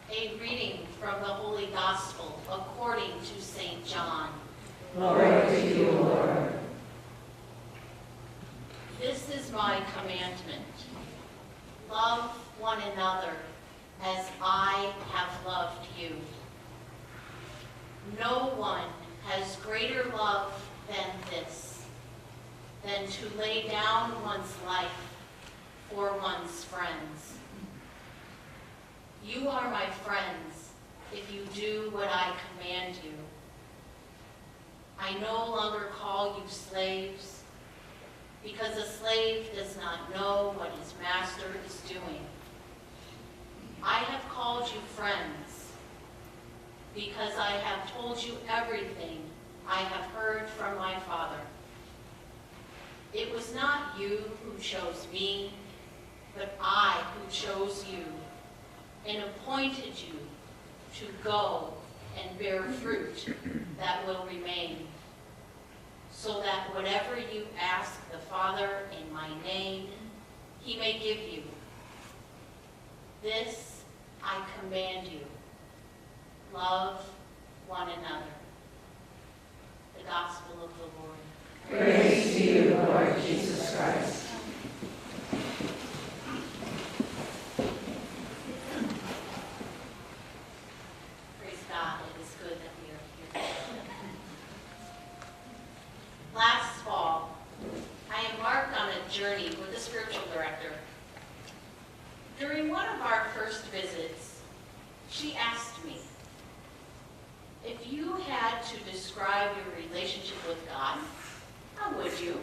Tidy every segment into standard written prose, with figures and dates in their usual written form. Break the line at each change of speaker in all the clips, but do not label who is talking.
A reading from the Holy Gospel according to St. John.
Glory to you, Lord.
This is my commandment. Love one another as I have loved you. No one has greater love than this, than to lay down one's life for one's friends. You are my friends if you do what I command you. I no longer call you slaves, because a slave does not know what his master is doing. I have called you friends, because I have told you everything I have heard from my Father. It was not you who chose me, but I who chose you and appointed you to go and bear fruit that will remain, so that whatever you ask the Father in my name, he may give you. This I command you. Love one another. The Gospel of the Lord.
Praise to you, Lord Jesus Christ.
Praise God, it is good that we are here together. Last fall, I embarked on a journey with the spiritual director. During one of our first visits, she asked me, if you had to describe your relationship with God, how would you?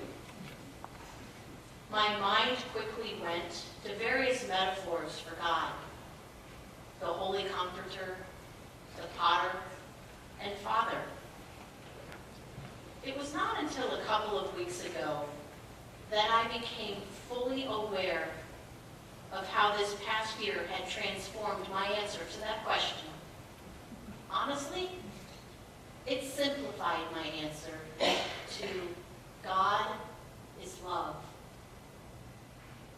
My mind quickly went to various metaphors for God: the Holy Comforter, the Potter, and Father. It was not until a couple of weeks ago that I became fully aware of how this past year had transformed my answer to that question. Honestly, it simplified my answer to God is love.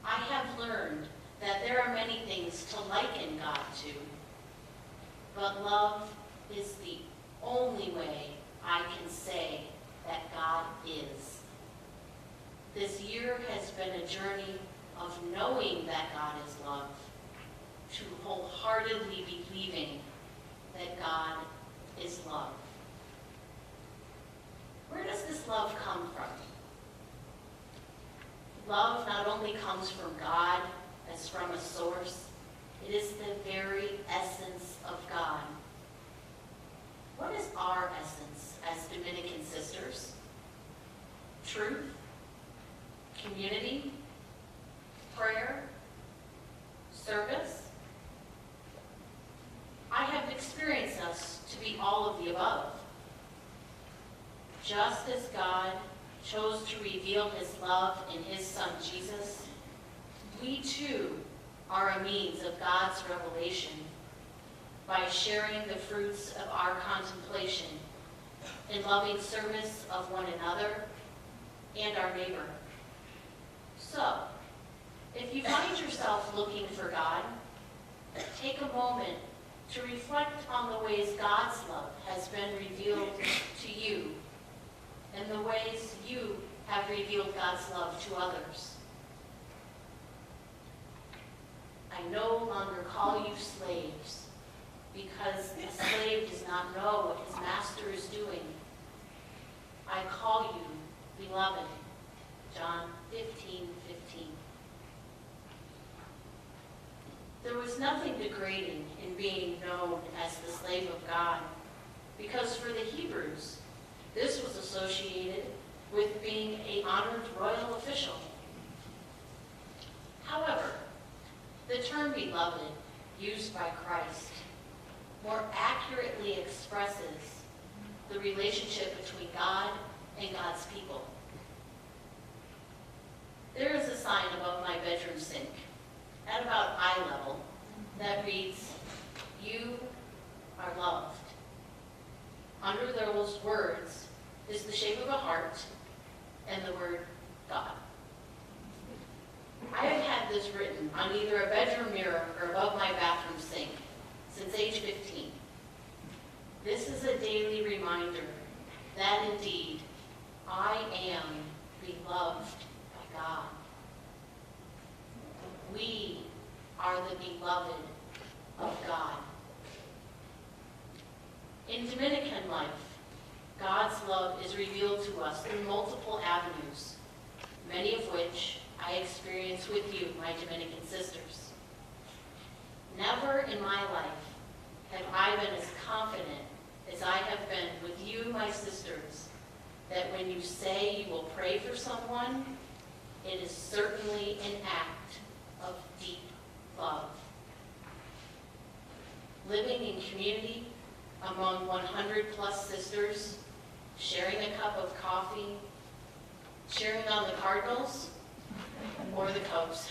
I have learned that there are many things to liken God to, but love is the only way I can say that God is. This year has been a journey of knowing that God is love, to wholeheartedly believing that God is love. Where does this love come from? Love not only comes from God as from a source, it is the very essence of God. What is our essence as Dominican sisters? Truth? Community? Prayer? Service? I have experienced us to be all of the above. Just as God chose to reveal his love in his Son Jesus, we too are a means of God's revelation by sharing the fruits of our contemplation in loving service of one another and our neighbor. So, if you find yourself looking for God, take a moment to reflect on the ways God's love has been revealed to you and the ways you have revealed God's love to others. I no longer call you slaves, because a slave does not know what his master is doing. I call you beloved. John 15:15. There was nothing degrading in being known as the slave of God, because for the Hebrews, this was associated with being an honored royal official. However, the term beloved, used by Christ, more accurately expresses the relationship between God and God's people. There is a sign above my bedroom sink, at about eye level, that reads, "You are loved." Under those words is the shape of a heart and the word God. I have had this written on either a bedroom mirror or above my bathroom sink since age 15. This is a daily reminder that indeed I am beloved by God. We are the beloved of God. In Dominican life, God's love is revealed to us through multiple avenues, many of which I experience with you, my Dominican sisters. Never in my life have I been as confident as I have been with you, my sisters, that when you say you will pray for someone, it is certainly an act of deep love. Living in community among 100 plus sisters, sharing a cup of coffee, cheering on the Cardinals or the Cubs,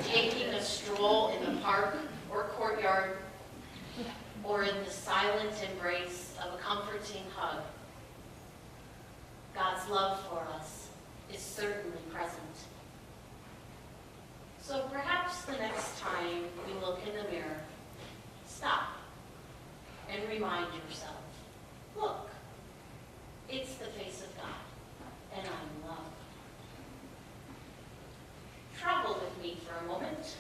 taking a stroll in the park or courtyard, or in the silent embrace of a comforting hug. God's love for us is certainly present. So perhaps the next time you look in the mirror, stop and remind yourself, look, it's the face of God, and I'm loved. Travel with me for a moment,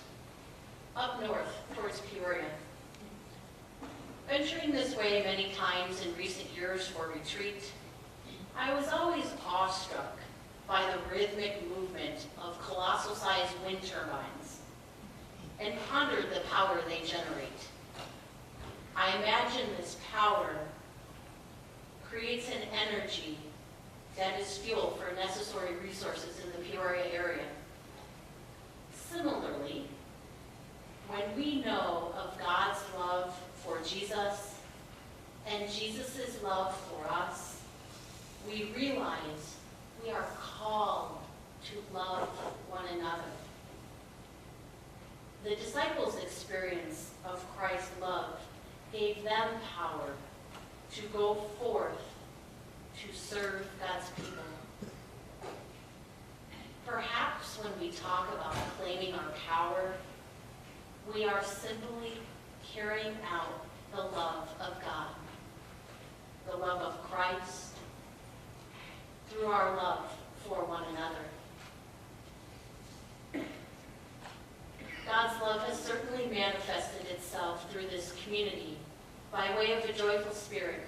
up north towards Peoria. Venturing this way many times in recent years for retreat, I was always awestruck by the rhythmic movement of colossal-sized wind turbines and pondered the power they generate. I imagine this power creates an energy that is fuel for necessary resources in the Peoria area. Similarly, when we know of God's love for Jesus and Jesus' love for us, we realize we are called to love one another. The disciples' experience of Christ's love gave them power to go forth to serve God's people. Perhaps when we talk about claiming our power, we are simply carrying out the love of God, the love of Christ, through our love for one another. God's love has certainly manifested itself through this community by way of a joyful spirit.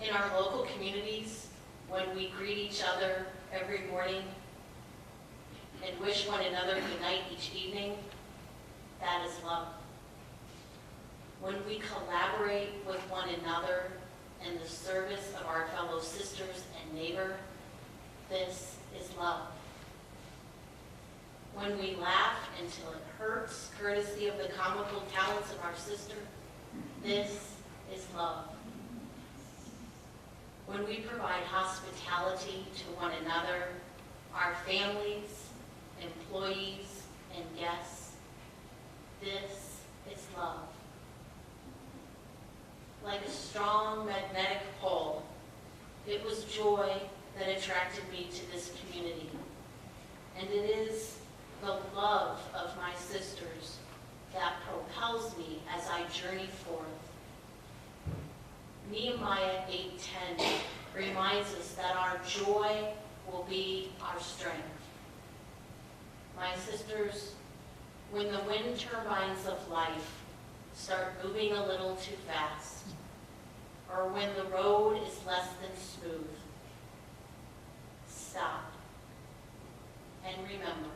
In our local communities, when we greet each other every morning and wish one another good night each evening, that is love. When we collaborate with one another in the service of our fellow sisters and neighbor, this is love. When we laugh until it hurts, courtesy of the comical talents of our sister, this is love. When we provide hospitality to one another, our families, employees, and guests, this is love. Like a strong magnetic pole, it was joy that attracted me to this community. And it is the love of my sisters that propels me as I journey forth. Nehemiah 8:10 reminds us that our joy will be our strength. My sisters, when the wind turbines of life start moving a little too fast, or when the road is less than smooth, stop and remember